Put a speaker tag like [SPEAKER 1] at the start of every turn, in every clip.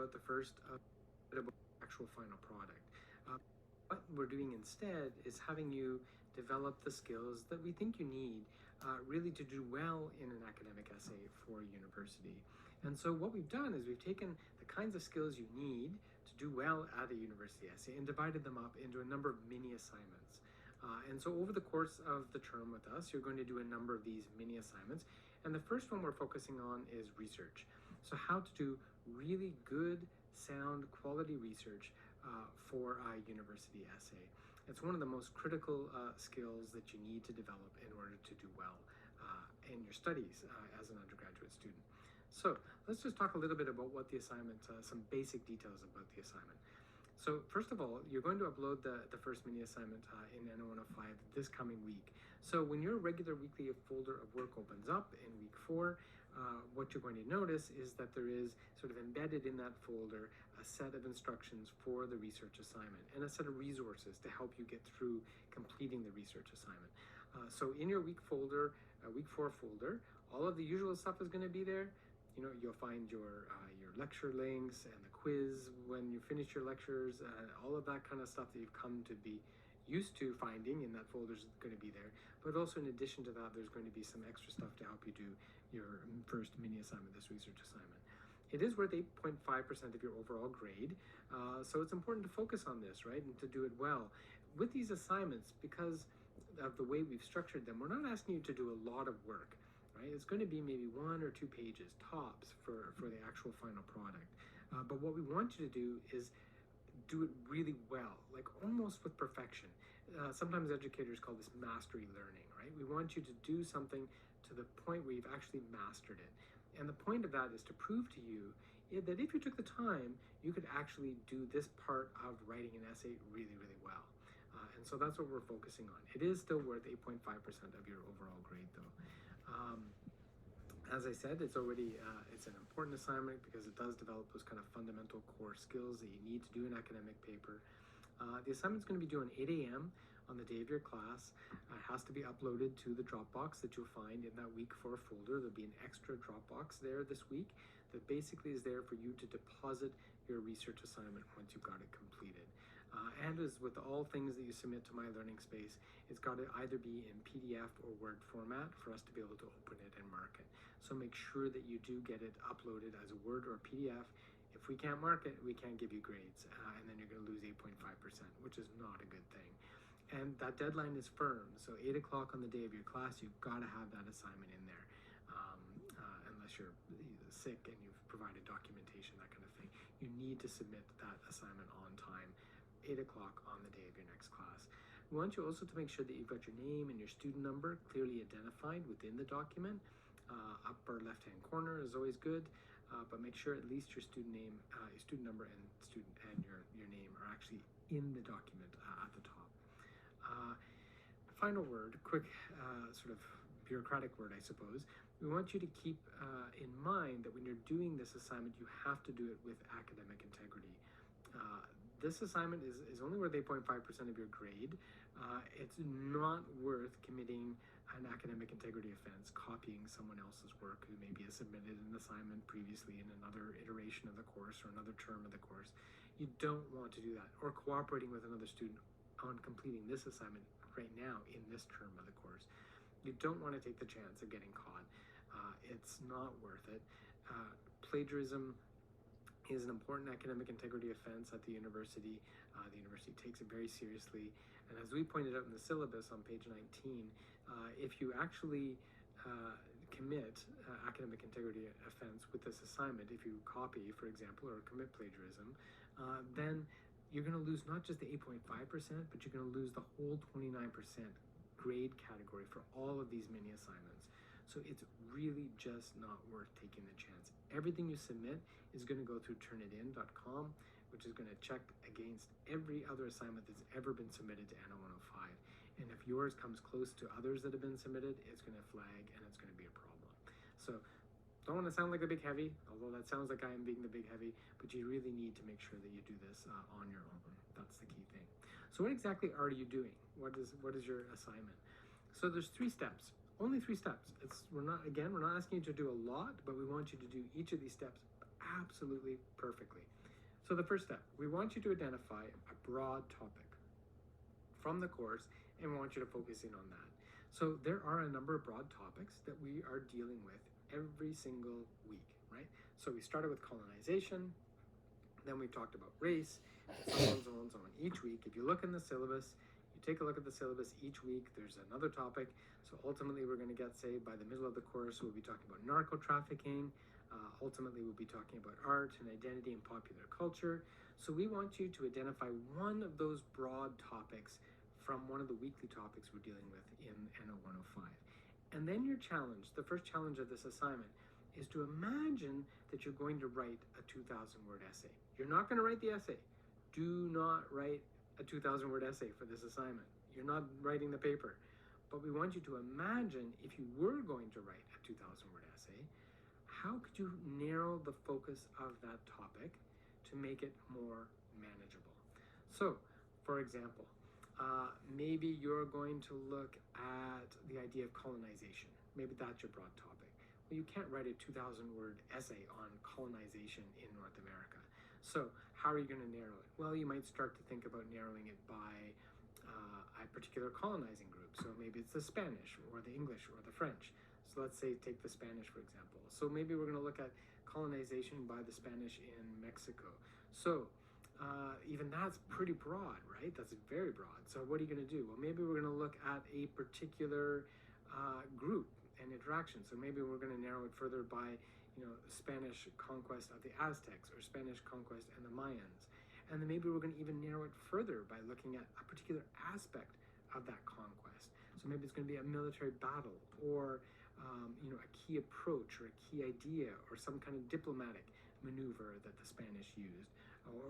[SPEAKER 1] about the first bit about actual final product. What we're doing instead is having you develop the skills that we think you need really to do well in an academic essay for a university. And so what we've done is we've taken the kinds of skills you need to do well at a university essay and divided them up into a number of mini assignments. And so over the course of the term with us, you're going to do a number of these mini assignments. And the first one we're focusing on is research. So how to do really good, sound, quality research for a university essay. It's one of the most critical skills that you need to develop in order to do well in your studies as an undergraduate student. So let's just talk a little bit about what the assignment, some basic details about the assignment. So first of all, you're going to upload the first mini assignment in N105 this coming week. So when your regular weekly folder of work opens up in week 4, what you're going to notice is that there is sort of embedded in that folder a set of instructions for the research assignment and a set of resources to help you get through completing the research assignment. So in your week 4 folder, all of the usual stuff is going to be there. You know, you'll find your lecture links and the quiz when you finish your lectures, all of that kind of stuff that you've come to be used to finding in that folder is going to be there. But also in addition to that, there's going to be some extra stuff to help you do your first mini assignment, this research assignment. It is worth 8.5% of your overall grade, so it's important to focus on this, right, and to do it well. With these assignments, because of the way we've structured them, we're not asking you to do a lot of work. Right? It's going to be maybe 1 or 2 pages tops for the actual final product. But what we want you to do is do it really well, like almost with perfection. Sometimes educators call this mastery learning, right? We want you to do something to the point where you've actually mastered it. And the point of that is to prove to you that if you took the time, you could actually do this part of writing an essay really, really well. And so that's what we're focusing on. It is still worth 8.5% of your overall grade though. As I said, it's an important assignment because it does develop those kind of fundamental core skills that you need to do an academic paper. The assignment's going to be due on 8 a.m. on the day of your class. It has to be uploaded to the Dropbox that you'll find in that week 4 folder. There'll be an extra Dropbox there this week that basically is there for you to deposit your research assignment once you've got it completed. And as with all things that you submit to My Learning Space, it's got to either be in PDF or Word format for us to be able to open it and mark it. So make sure that you do get it uploaded as a Word or a PDF. If we can't mark it, we can't give you grades, and then you're going to lose 8.5%, which is not a good thing. And that deadline is firm, so 8 o'clock on the day of your class, you've got to have that assignment in there, unless you're sick and you've provided documentation, that kind of thing. You need to submit that assignment on time, 8 o'clock on the day of your next class. We want you also to make sure that you've got your name and your student number clearly identified within the document. Upper left-hand corner is always good, but make sure at least your student name, your student number, and your name are actually in the document at the top. Final word, quick sort of bureaucratic word, I suppose. We want you to keep in mind that when you're doing this assignment, you have to do it with academic integrity. This assignment is only worth 8.5% of your grade. It's not worth committing an academic integrity offense, copying someone else's work who maybe has submitted an assignment previously in another iteration of the course or another term of the course. You don't want to do that, or cooperating with another student on completing this assignment right now in this term of the course. You don't want to take the chance of getting caught. It's not worth it. Plagiarism is an important academic integrity offense at the university. The university takes it very seriously. And as we pointed out in the syllabus on page 19, if you actually commit academic integrity offense with this assignment, if you copy, for example, or commit plagiarism, then you're going to lose not just the 8.5%, but you're going to lose the whole 29% grade category for all of these mini assignments. So it's really just not worth taking the chance. Everything you submit is going to go through turnitin.com, which is going to check against every other assignment that's ever been submitted to N105. And if yours comes close to others that have been submitted, it's going to flag and it's going to be a problem. So don't want to sound like a big heavy, although that sounds like I am being the big heavy, but you really need to make sure that you do this on your own. That's the key thing. So what exactly are you doing? What is your assignment? So there's 3 steps. Only 3 steps. We're not asking you to do a lot, but we want you to do each of these steps absolutely perfectly. So the first step, we want you to identify a broad topic from the course, and we want you to focus in on that. So there are a number of broad topics that we are dealing with every single week, right? So we started with colonization, then we talked about race, and so on, so on, so on. Each week, if you look in the syllabus, you take a look at the syllabus each week, there's another topic. So ultimately, we're going to get, say, by the middle of the course, we'll be talking about narco trafficking. Ultimately, we'll be talking about art and identity and popular culture. So we want you to identify one of those broad topics from one of the weekly topics we're dealing with in NO 105. And then your challenge, the first challenge of this assignment, is to imagine that you're going to write a 2,000-word essay. You're not going to write the essay. Do not write a 2,000-word essay for this assignment. You're not writing the paper. But we want you to imagine if you were going to write a 2,000-word essay, how could you narrow the focus of that topic to make it more manageable? So, for example, maybe you're going to look at the idea of colonization. Maybe that's your broad topic. Well, you can't write a 2,000-word essay on colonization in North America. So how are you going to narrow it? Well, you might start to think about narrowing it by a particular colonizing group. So maybe it's the Spanish or the English or the French. So let's say take the Spanish, for example. So maybe we're going to look at colonization by the Spanish in Mexico. So even that's pretty broad, right? That's very broad. So what are you going to do? Well, maybe we're going to look at a particular group and interaction. So maybe we're going to narrow it further by, Spanish conquest of the Aztecs or Spanish conquest and the Mayans. And then maybe we're going to even narrow it further by looking at a particular aspect of that conquest. So maybe it's going to be a military battle or, a key approach or a key idea or some kind of diplomatic maneuver that the Spanish used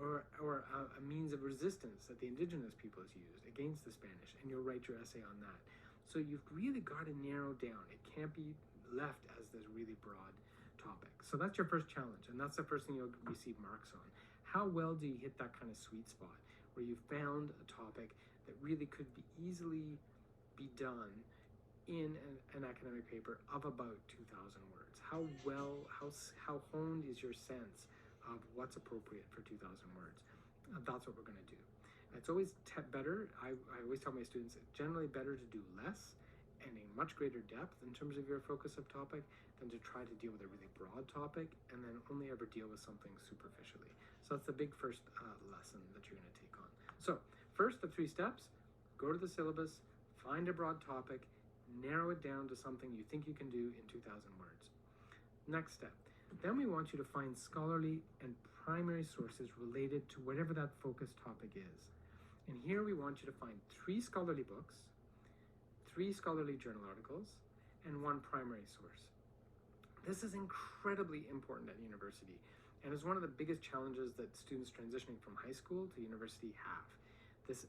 [SPEAKER 1] or a means of resistance that the indigenous peoples used against the Spanish. And you'll write your essay on that. So you've really got to narrow down. It can't be left as this really broad topic. So that's your first challenge, and that's the first thing you'll receive marks on. How well do you hit that kind of sweet spot where you found a topic that really could be easily be done in an academic paper of about 2,000 words? How honed is your sense of what's appropriate for 2,000 words? That's what we're going to do. It's always better. I always tell my students it's generally better to do less and in much greater depth in terms of your focus of topic than to try to deal with a really broad topic and then only ever deal with something superficially. So that's the big first lesson that you're going to take on. So first, the 3 steps: go to the syllabus, find a broad topic, narrow it down to something you think you can do in 2,000 words. Next step, then we want you to find scholarly and primary sources related to whatever that focus topic is. And here we want you to find 3 scholarly books, 3 scholarly journal articles, and 1 primary source. This is incredibly important at university, and is one of the biggest challenges that students transitioning from high school to university have. This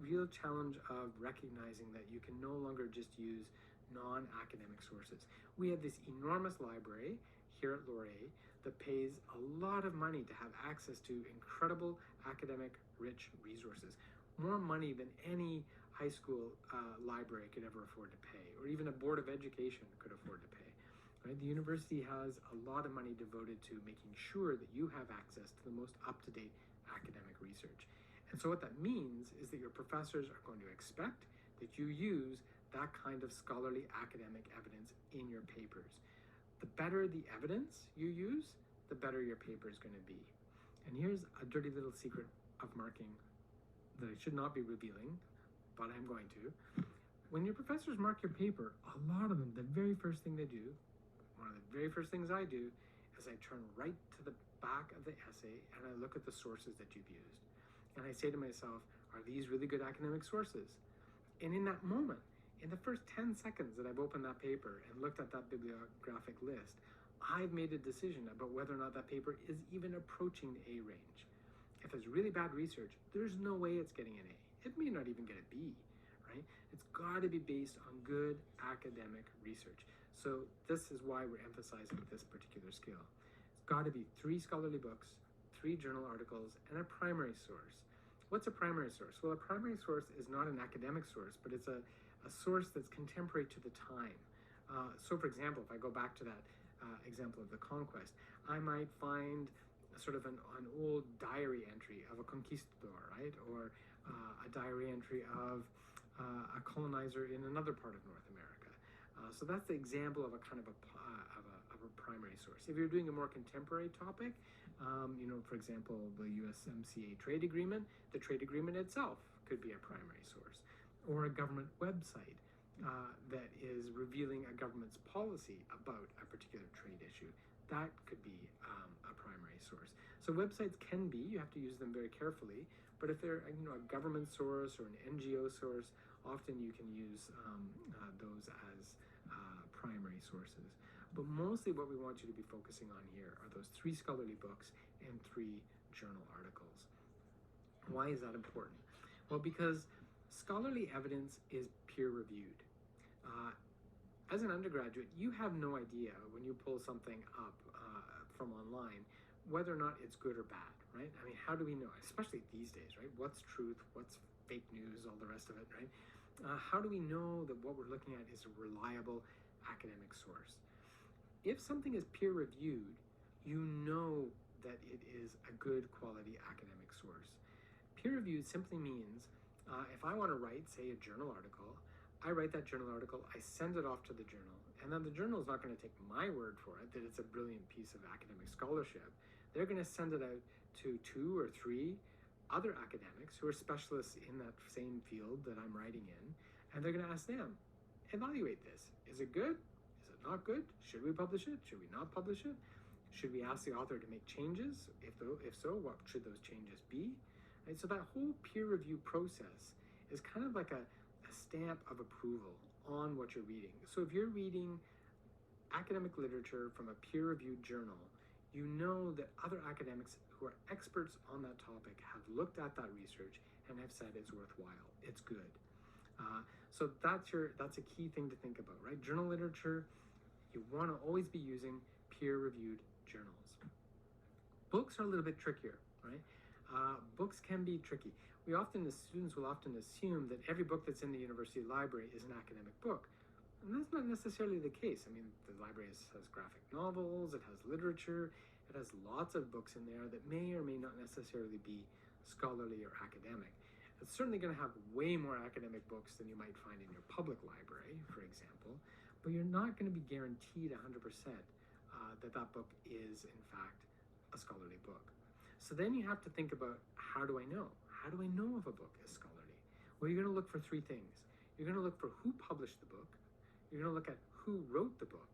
[SPEAKER 1] real challenge of recognizing that you can no longer just use non-academic sources. We have this enormous library here at Laurier that pays a lot of money to have access to incredible academic rich resources, more money than any high school library could ever afford to pay, or even a board of education could afford to pay. Right? The university has a lot of money devoted to making sure that you have access to the most up-to-date academic research. And so what that means is that your professors are going to expect that you use that kind of scholarly academic evidence in your papers. The better the evidence you use, the better your paper is going to be. And here's a dirty little secret of marking that I should not be revealing, but I'm going to. When your professors mark your paper, a lot of them, the very first thing they do, one of the very first things I do, is I turn right to the back of the essay and I look at the sources that you've used. And I say to myself, are these really good academic sources? And in that moment, in the first 10 seconds that I've opened that paper and looked at that bibliographic list, I've made a decision about whether or not that paper is even approaching the A range. If it's really bad research, there's no way it's getting an A. It may not even get a B, right? It's got to be based on good academic research. So this is why we're emphasizing this particular skill. It's got to be 3 scholarly books, 3 journal articles, and a primary source. What's a primary source? Well, a primary source is not an academic source, but it's a source that's contemporary to the time. So for example, if I go back to that example of the conquest, I might find sort of an old diary entry of a conquistador, right? Or a diary entry of a colonizer in another part of North America. So that's the example of a kind of a primary source. If you're doing a more contemporary topic, for example, the USMCA trade agreement, the trade agreement itself could be a primary source, or a government website that is revealing a government's policy about a particular trade issue. That could be a primary source. So websites can be, you have to use them very carefully, but if they're a government source or an NGO source, often you can use those as primary sources. But mostly what we want you to be focusing on here are those 3 scholarly books and 3 journal articles. Why is that important? Well, because scholarly evidence is peer-reviewed. As an undergraduate, you have no idea when you pull something up from online whether or not it's good or bad, right? I mean, how do we know, especially these days, right? What's truth, what's fake news, all the rest of it, right? How do we know that what we're looking at is a reliable academic source? If something is peer-reviewed, you know that it is a good quality academic source. Peer-reviewed simply means if I want to write, say, a journal article, I write that journal article, I send it off to the journal, and then the journal is not going to take my word for it that it's a brilliant piece of academic scholarship. They're going to send it out to 2 or 3 other academics who are specialists in that same field that I'm writing in, and they're going to ask them, evaluate this. Is it good? Is it not good? Should we publish it? Should we not publish it? Should we ask the author to make changes? If so, what should those changes be? Right? So that whole peer review process is kind of like a stamp of approval on what you're reading. So if you're reading academic literature from a peer-reviewed journal, you know that other academics who are experts on that topic have looked at that research and have said it's worthwhile, it's good. So that's a key thing to think about, right? Journal literature, you want to always be using peer-reviewed journals. Books are a little bit trickier, right? Books can be tricky. The students will often assume that every book that's in the university library is an academic book. And that's not necessarily the case. I mean, the library has graphic novels, it has literature, it has lots of books in there that may or may not necessarily be scholarly or academic. It's certainly going to have way more academic books than you might find in your public library, for example, but you're not going to be guaranteed 100% that book is, in fact, a scholarly book. So then you have to think about, how do I know? How do I know if a book is scholarly? Well, you're going to look for 3 things. You're going to look for who published the book, you're going to look at who wrote the book,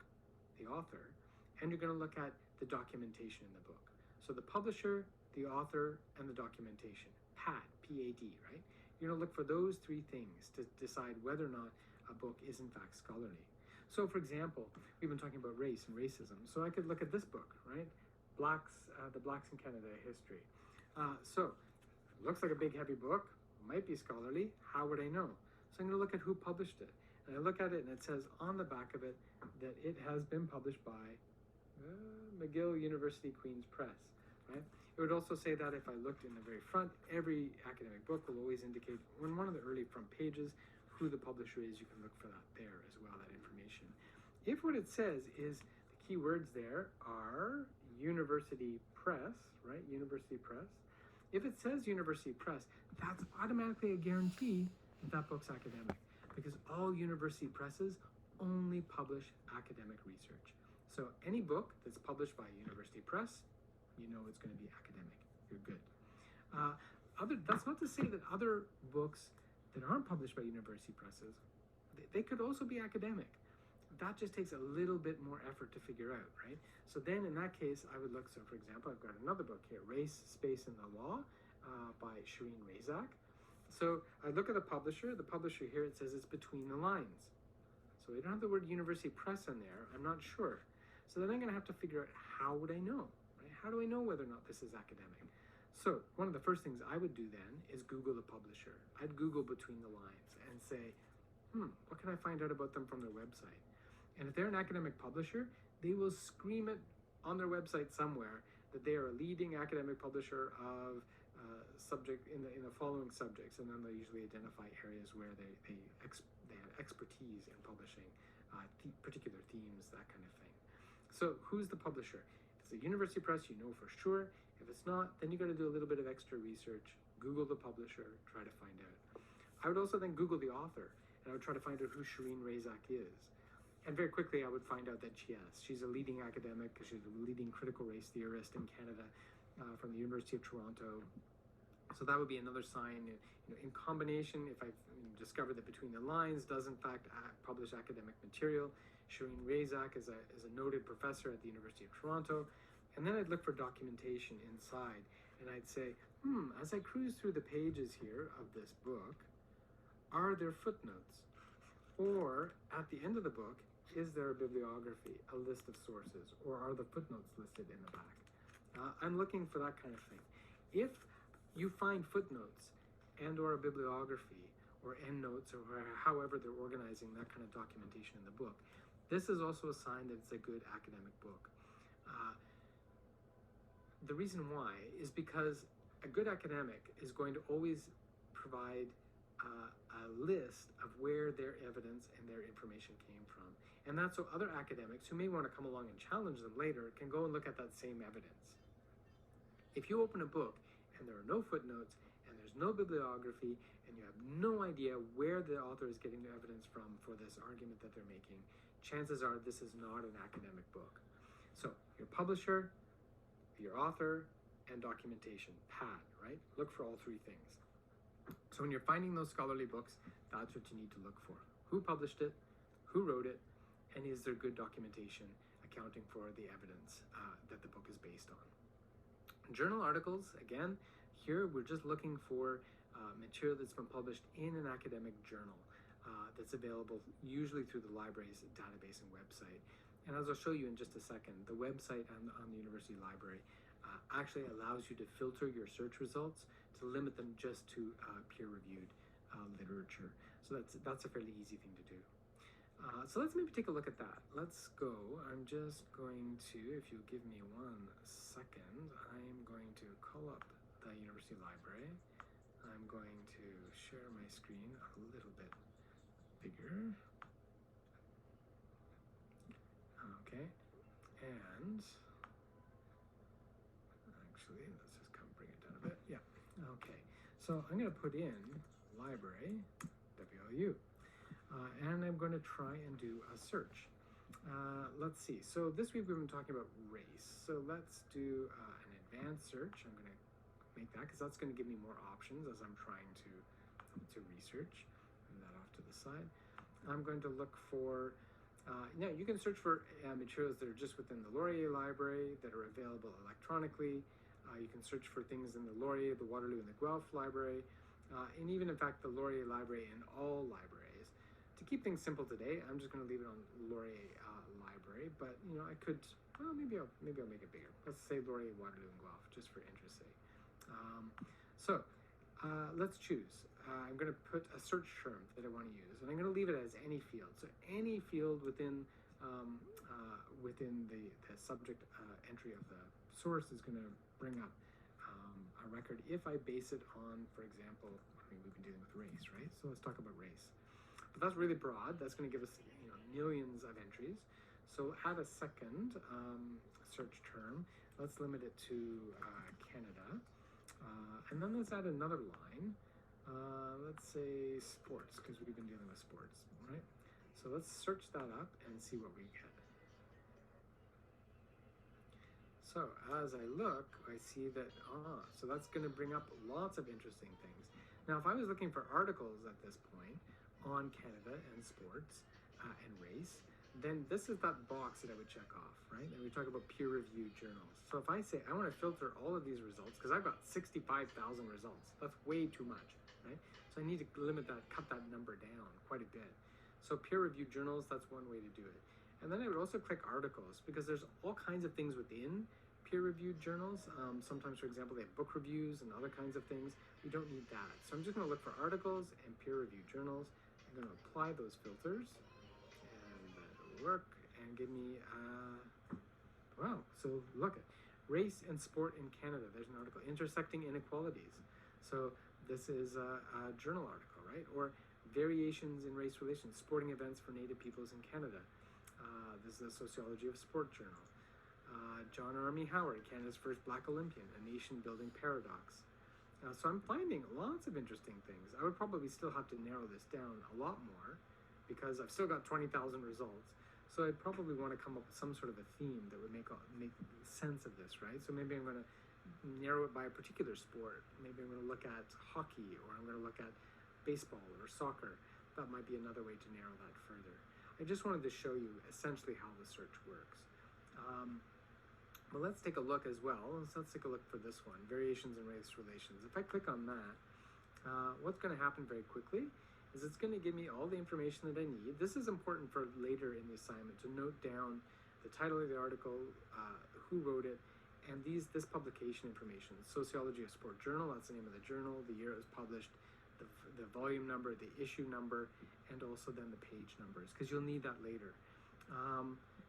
[SPEAKER 1] the author, and you're going to look at the documentation in the book. So the publisher, the author, and the documentation. PAD, P-A-D, right? You're going to look for those 3 things to decide whether or not a book is in fact scholarly. So for example, we've been talking about race and racism. So I could look at this book, right? The Blacks in Canada History. So it looks like a big heavy book, might be scholarly. How would I know? So I'm going to look at who published it. And I look at it and it says on the back of it that it has been published by McGill University Queen's Press, right? It would also say that if I looked in the very front, every academic book will always indicate on one of the early front pages who the publisher is. You can look for that there as well, that information. If what it says is, the key words there are University Press, right? University Press. If it says University Press, that's automatically a guarantee that that book's academic, because all university presses only publish academic research. So any book that's published by a university press, you know it's going to be academic. You're good. That's not to say that other books that aren't published by university presses, they could also be academic. That just takes a little bit more effort to figure out, right? So then in that case, I would look, so for example, I've got another book here, Race, Space, and the Law by Shireen Razak. So I look at the publisher here, it says it's between the lines. So we don't have the word university press in there, I'm not sure. So then I'm gonna have to figure out, how would I know, right? How do I know whether or not this is academic? So one of the first things I would do then is Google the publisher. I'd Google between the lines and say, what can I find out about them from their website? And if they're an academic publisher, they will scream it on their website somewhere that they are a leading academic publisher of subject in the following subjects, and then they'll usually identify areas where they have expertise in publishing particular themes, that kind of thing. So who's the publisher? If it's a university press, you know for sure. If it's not, then you got to do a little bit of extra research, Google the publisher, try to find out. I would also then Google the author, and I would try to find out who Shireen Razak is. And very quickly, I would find out that she's a leading academic, she's a leading critical race theorist in Canada from the University of Toronto. So that would be another sign. In combination, if I discover that Between the Lines does in fact publish academic material, Shireen Razak is a noted professor at the University of Toronto, and then I'd look for documentation inside, and I'd say, as I cruise through the pages here of this book, are there footnotes? Or at the end of the book, is there a bibliography, a list of sources, or are the footnotes listed in the back? I'm looking for that kind of thing. If you find footnotes and or a bibliography or endnotes or however they're organizing that kind of documentation in the book, this is also a sign that it's a good academic book. The reason why is because a good academic is going to always provide a list of where their evidence and their information came from. And that's so other academics who may want to come along and challenge them later can go and look at that same evidence. If you open a book and there are no footnotes and there's no bibliography and you have no idea where the author is getting the evidence from for this argument that they're making, chances are this is not an academic book. So your publisher, your author, and documentation, PAD, right? Look for all three things. So when you're finding those scholarly books, that's what you need to look for. Who published it? Who wrote it? And is there good documentation accounting for the evidence that the book is based on? Journal articles, again, here we're just looking for material that's been published in an academic journal that's available usually through the library's database and website. And as I'll show you in just a second, the website on the University Library actually allows you to filter your search results to limit them just to peer-reviewed literature. So that's a fairly easy thing to do. So let's maybe take a look at that. Let's go. I'm just going to, if you give me 1 second, I'm going to call up the University Library. I'm going to share my screen a little bit bigger. Okay, and actually, let's just come bring it down a bit. Yeah, okay. So I'm going to put in library, WLU, and I'm going to try and do a search. Let's see. So this week we've been talking about race. So let's do an advanced search. I'm going to make that because that's going to give me more options as I'm trying to research. Move that off to the side. I'm going to look for now, you can search for materials that are just within the Laurier Library that are available electronically. You can search for things in the Laurier, the Waterloo, and the Guelph Library, and even, in fact, the Laurier Library and all libraries. To keep things simple today, I'm just going to leave it on Laurier Library, but, I could, well, maybe I'll make it bigger. Let's say Laurier, Waterloo, and Guelph, just for interest's sake. Let's choose. I'm going to put a search term that I want to use, and I'm going to leave it as any field. So any field within the subject entry of the source is going to bring up a record if I base it on, for example, we've been dealing with race, right? So let's talk about race. But that's really broad. That's going to give us millions of entries. So add a second search term. Let's limit it to Canada. And then let's add another line. Let's say sports, because we've been dealing with sports, right? So let's search that up and see what we get. So as I look, I see that, so that's going to bring up lots of interesting things. Now, if I was looking for articles at this point on Canada and sports and race, then this is that box that I would check off, right? And we talk about peer-reviewed journals. So if I say I want to filter all of these results, because I've got 65,000 results, that's way too much, right? So I need to limit that, cut that number down quite a bit. So peer-reviewed journals, that's one way to do it. And then I would also click articles, because there's all kinds of things within peer-reviewed journals. Sometimes, for example, they have book reviews and other kinds of things. We don't need that. So I'm just going to look for articles and peer-reviewed journals. I'm going to apply those filters, and that'll work, and give me, wow, so look at race and sport in Canada. There's an article, intersecting inequalities. So this is a journal article, right? Or variations in race relations, sporting events for Native peoples in Canada. This is a sociology of sport journal. John Army Howard, Canada's first Black Olympian, a nation-building paradox. So I'm finding lots of interesting things. I would probably still have to narrow this down a lot more because I've still got 20,000 results. So I'd probably want to come up with some sort of a theme that would make sense of this, right? So maybe I'm going to narrow it by a particular sport. Maybe I'm going to look at hockey, or I'm going to look at baseball or soccer. That might be another way to narrow that further. I just wanted to show you essentially how the search works. Well, let's take a look as well. Let's take a look for this one, variations in race relations. If I click on that, what's going to happen very quickly is it's going to give me all the information that I need. This is important for later in the assignment to note down the title of the article, who wrote it, and this publication information. Sociology of Sport Journal, that's the name of the journal, the year it was published, the volume number, the issue number, and also then the page numbers, because you'll need that later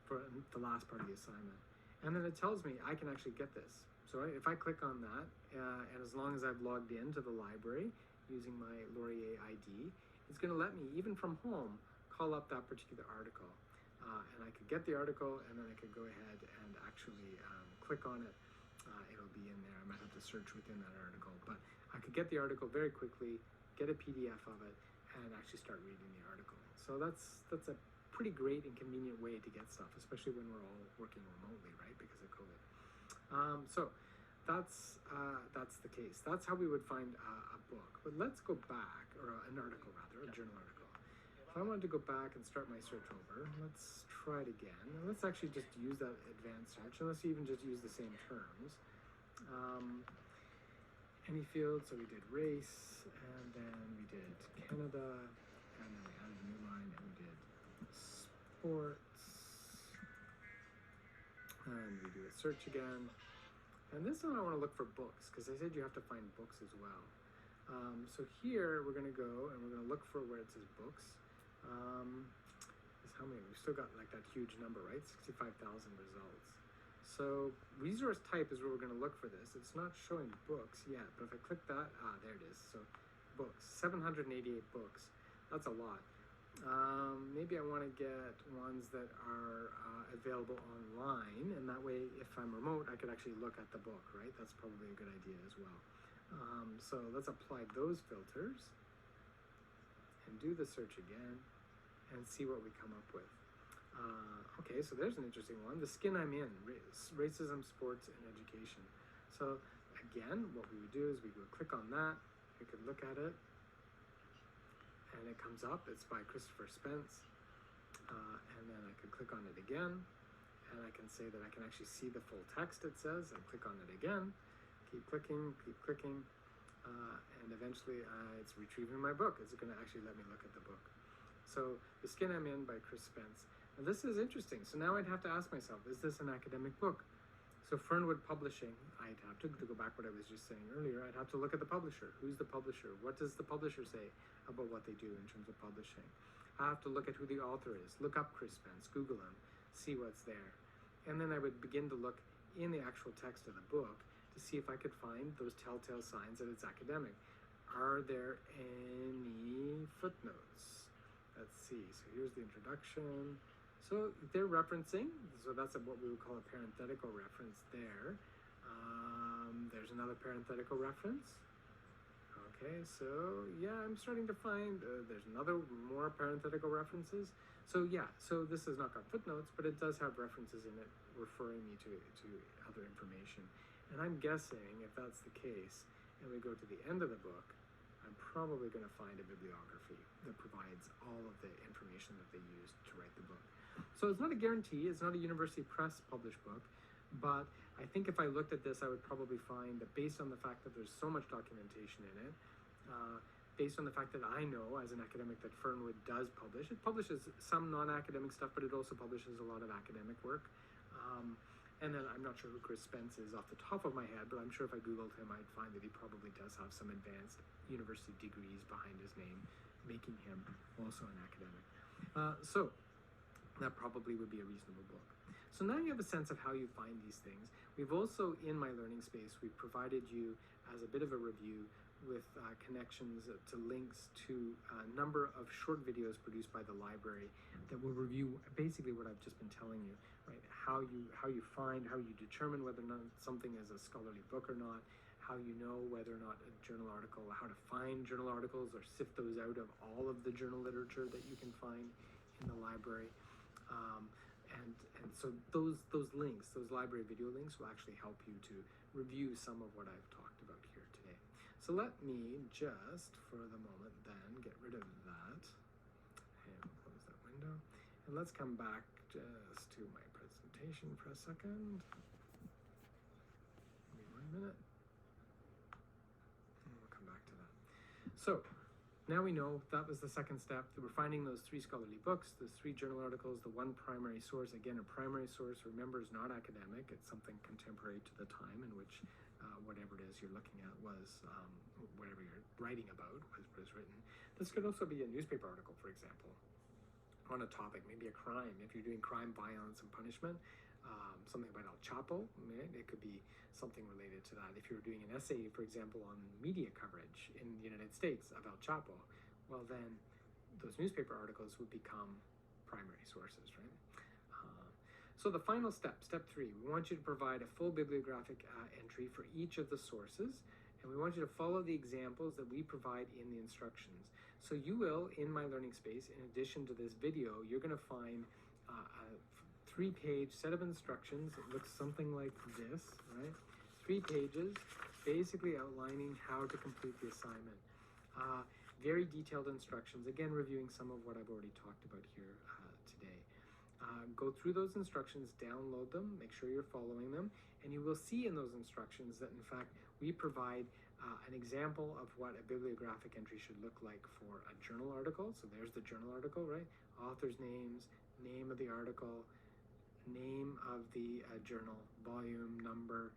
[SPEAKER 1] for the last part of the assignment. And then it tells me I can actually get this. So if I click on that, and as long as I've logged into the library using my Laurier ID, it's going to let me, even from home, call up that particular article. And I could get the article, and then I could go ahead and actually click on it. It'll be in there. I might have to search within that article, but I could get the article very quickly, get a PDF of it, and actually start reading the article. So that's a pretty great and convenient way to get stuff, especially when we're all working remotely, right, because of COVID. So that's the case. That's how we would find a book. But let's go back, or an article rather, a journal article. If I wanted to go back and start my search over, let's try it again. And let's actually just use that advanced search, and let's even just use the same terms. Any field, so we did race, and then we did Canada, and then we added a new line, and we did sports, and we do a search again. And this one I want to look for books, because I said you have to find books as well. So here we're going to go and we're going to look for where it says books. How many? We've still got like that huge number, right? 65,000 results. So resource type is where we're going to look for this. It's not showing books yet, but if I click that, there it is. So books, 788 books. That's a lot. Maybe I want to get ones that are available online, and that way if I'm remote I could actually look at the book, right? That's probably a good idea as well. So let's apply those filters and do the search again and see what we come up with. Okay, so there's an interesting one. The skin I'm in, racism, sports, and education. So again, what we would do is we would click on that, we could look at it, and it comes up. It's by Christopher Spence, and then I could click on it again, and I can say that I can actually see the full text it says, and click on it again, keep clicking, and eventually it's retrieving my book. It's going to actually let me look at the book. So The Skin I'm In by Chris Spence. Now this is interesting. So now I'd have to ask myself, is this an academic book? So Fernwood Publishing, I'd have to go back what I was just saying earlier, I'd have to look at the publisher. Who's the publisher? What does the publisher say about what they do in terms of publishing? I have to look at who the author is, look up Chris Spence, Google him, see what's there. And then I would begin to look in the actual text of the book to see if I could find those telltale signs that it's academic. Are there any footnotes? Let's see, so here's the introduction. So they're referencing, so that's what we would call a parenthetical reference there. There's another parenthetical reference. Okay, so yeah, I'm starting to find, there's more parenthetical references. So yeah, so this has not got footnotes, but it does have references in it referring me to other information. And I'm guessing if that's the case, and we go to the end of the book, I'm probably going to find a bibliography that provides all of the information that they used to write the book. So it's not a guarantee, it's not a University Press published book, but I think if I looked at this, I would probably find that based on the fact that there's so much documentation in it, based on the fact that I know as an academic that Fernwood does publish, it publishes some non-academic stuff, but it also publishes a lot of academic work. And then I'm not sure who Chris Spence is off the top of my head, but I'm sure if I Googled him, I'd find that he probably does have some advanced university degrees behind his name, making him also an academic. So that probably would be a reasonable book. So now you have a sense of how you find these things. We've also, in my learning space, we've provided you as a bit of a review with connections to links to a number of short videos produced by the library that will review basically what I've just been telling you, right? How you find, how you determine whether or not something is a scholarly book or not, how you know whether or not a journal article, how to find journal articles or sift those out of all of the journal literature that you can find in the library. Um, and so those links, those library video links, will actually help you to review some of what I've talked about here today. So let me just, for the moment, then get rid of that and close that window. And let's come back just to my presentation for a second. Give me 1 minute. And we'll come back to that. So now we know that was the second step, that we're finding those 3 scholarly books, those 3 journal articles, the 1 primary source. Again, a primary source, remember, is not academic. It's something contemporary to the time in which whatever it is you're looking at was, whatever you're writing about was written. This could also be a newspaper article, for example, on a topic, maybe a crime. If you're doing crime, violence, and punishment, something about El Chapo, right? It could be something related to that. If you're doing an essay, for example, on media coverage in the United States of El Chapo, well then those newspaper articles would become primary sources, right? So the final step, step 3, we want you to provide a full bibliographic entry for each of the sources, and we want you to follow the examples that we provide in the instructions. So you will, in My Learning Space, in addition to this video, you're going to find a 3-page set of instructions. It looks something like this, right? 3 pages, basically outlining how to complete the assignment. Very detailed instructions, again, reviewing some of what I've already talked about here today. Go through those instructions, download them, make sure you're following them, and you will see in those instructions that, in fact, we provide an example of what a bibliographic entry should look like for a journal article. So there's the journal article, right? Authors' names, name of the article, name of the journal, volume number,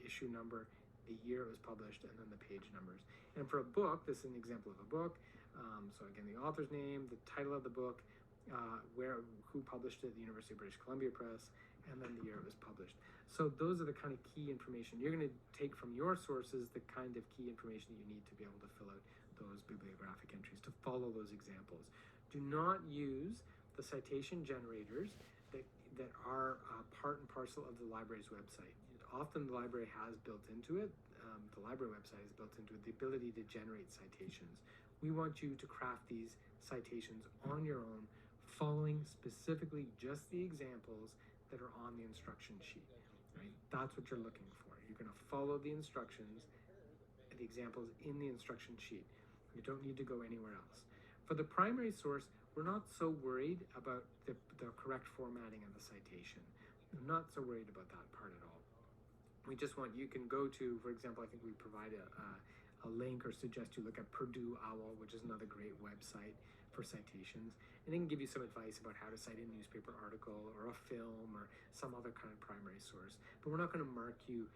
[SPEAKER 1] issue number, the year it was published, and then the page numbers. And for a book, this is an example of a book. So again, the author's name, the title of the book, who published it, the University of British Columbia Press, and then the year it was published. So those are the kind of key information. You're going to take from your sources the kind of key information that you need to be able to fill out those bibliographic entries, to follow those examples. Do not use the citation generators that are part and parcel of the library's website. Often the library has built into it, the library website has built into it, the ability to generate citations. We want you to craft these citations on your own, following specifically just the examples that are on the instruction sheet, right? That's what you're looking for. You're going to follow the instructions, the examples in the instruction sheet. You don't need to go anywhere else. For the primary source, we're not so worried about the correct formatting of the citation. I'm not so worried about that part at all. We just want, you can go to, for example, I think we provide a link or suggest you look at Purdue OWL, which is another great website for citations, and it can give you some advice about how to cite a newspaper article or a film or some other kind of primary source. But we're not going to mark you,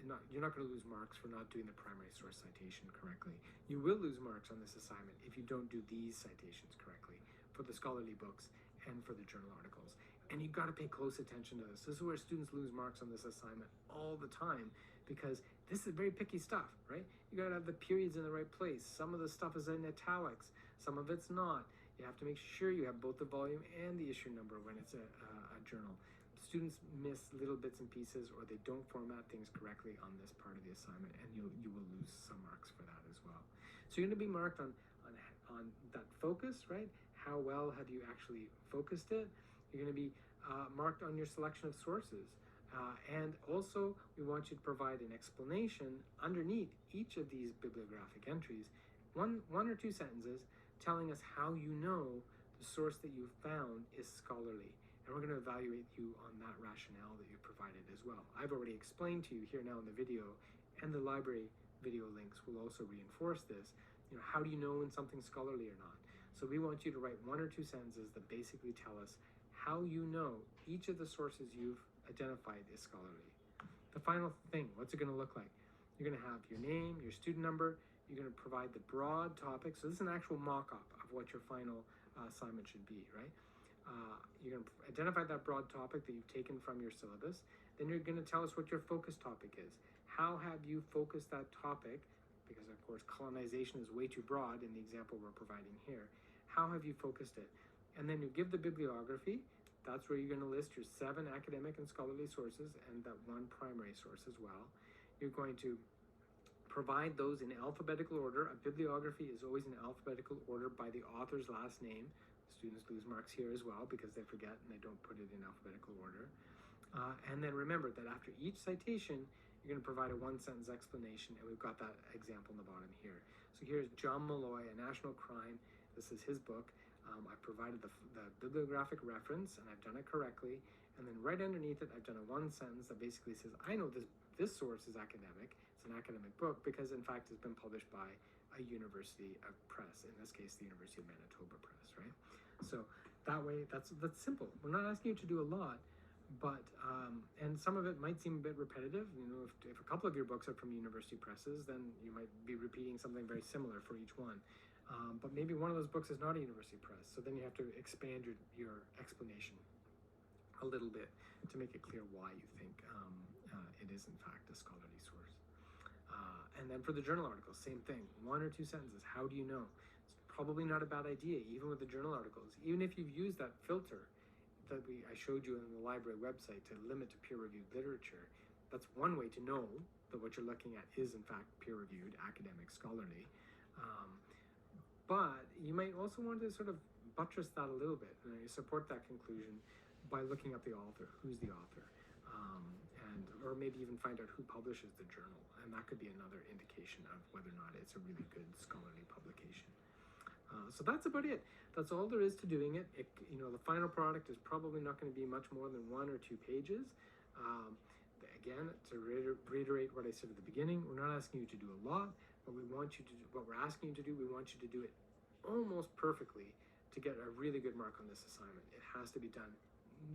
[SPEAKER 1] you're not going to lose marks for not doing the primary source citation correctly. You will lose marks on this assignment if you don't do these citations correctly for the scholarly books and for the journal articles. And you've got to pay close attention to this. This is where students lose marks on this assignment all the time, because this is very picky stuff, right? You got to have the periods in the right place. Some of the stuff is in italics, some of it's not. You have to make sure you have both the volume and the issue number when it's a journal. Students miss little bits and pieces, or they don't format things correctly on this part of the assignment, and you will lose some marks for that as well. So you're going to be marked on that focus, right? How well have you actually focused it? You're going to be marked on your selection of sources. And also, we want you to provide an explanation underneath each of these bibliographic entries, one or two sentences telling us how you know the source that you found is scholarly. And we're going to evaluate you on that rationale that you provided as well. I've already explained to you here now in the video, and the library video links will also reinforce this. You know, how do you know when something's scholarly or not? So we want you to write 1 or 2 sentences that basically tell us how you know each of the sources you've identified is scholarly. The final thing, what's it going to look like? You're going to have your name, your student number. You're going to provide the broad topic. So this is an actual mock-up of what your final assignment should be, right? You're going to identify that broad topic that you've taken from your syllabus. Then you're going to tell us what your focus topic is. How have you focused that topic? Because, of course, colonization is way too broad in the example we're providing here. How have you focused it? And then you give the bibliography, That's where you're going to list your 7 academic and scholarly sources and that 1 primary source as well. You're going to provide those in alphabetical order. A bibliography is always in alphabetical order by the author's last name. Students lose marks here as well because they forget and they don't put it in alphabetical order. And then remember that after each citation, you're going to provide a 1-sentence explanation, and we've got that example in the bottom here. So here's John Malloy, A National Crime. This is his book. I provided the bibliographic reference, and I've done it correctly. And then right underneath it, I've done a 1-sentence that basically says, I know this source is academic. It's an academic book because, in fact, it's been published by a university of press, in this case, the University of Manitoba Press, right? So that way, that's simple. We're not asking you to do a lot, but and some of it might seem a bit repetitive. You know, if a couple of your books are from university presses, then you might be repeating something very similar for each one. But maybe one of those books is not a university press, so then you have to expand your explanation a little bit to make it clear why you think it is in fact a scholarly source. And then for the journal articles, same thing, 1 or 2 sentences. How do you know? It's probably not a bad idea, even with the journal articles. Even if you've used that filter that I showed you on the library website to limit to peer-reviewed literature, that's one way to know that what you're looking at is in fact peer-reviewed, academic, scholarly. But you might also want to sort of buttress that a little bit, and support that conclusion by looking up the author, who's the author, or maybe even find out who publishes the journal, and that could be another indication of whether or not it's a really good scholarly publication. So that's about it. That's all there is to doing it. You know, the final product is probably not going to be much more than 1 or 2 pages. Again, to reiterate what I said at the beginning, we're not asking you to do a lot. What we're asking you to do, we want you to do it almost perfectly to get a really good mark on this assignment. It has to be done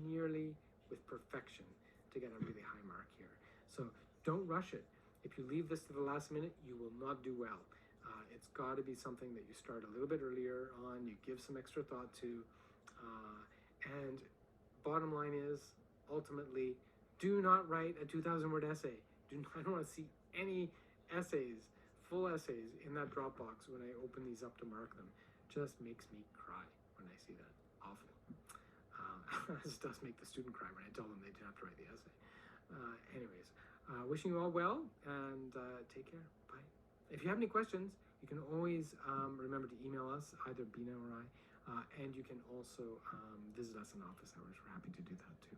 [SPEAKER 1] nearly with perfection to get a really high mark here. So don't rush it. If you leave this to the last minute, you will not do well. It's got to be something that you start a little bit earlier on, you give some extra thought to, and bottom line is, ultimately, do not write a 2,000-word essay. I don't want to see any essays, full essays in that Dropbox when I open these up to mark them. Just makes me cry when I see that. Awful. This does make the student cry when I tell them they didn't have to write the essay. Anyways, wishing you all well, and take care. Bye. If you have any questions, you can always remember to email us, either Bina or I, and you can also visit us in office hours. We're happy to do that too.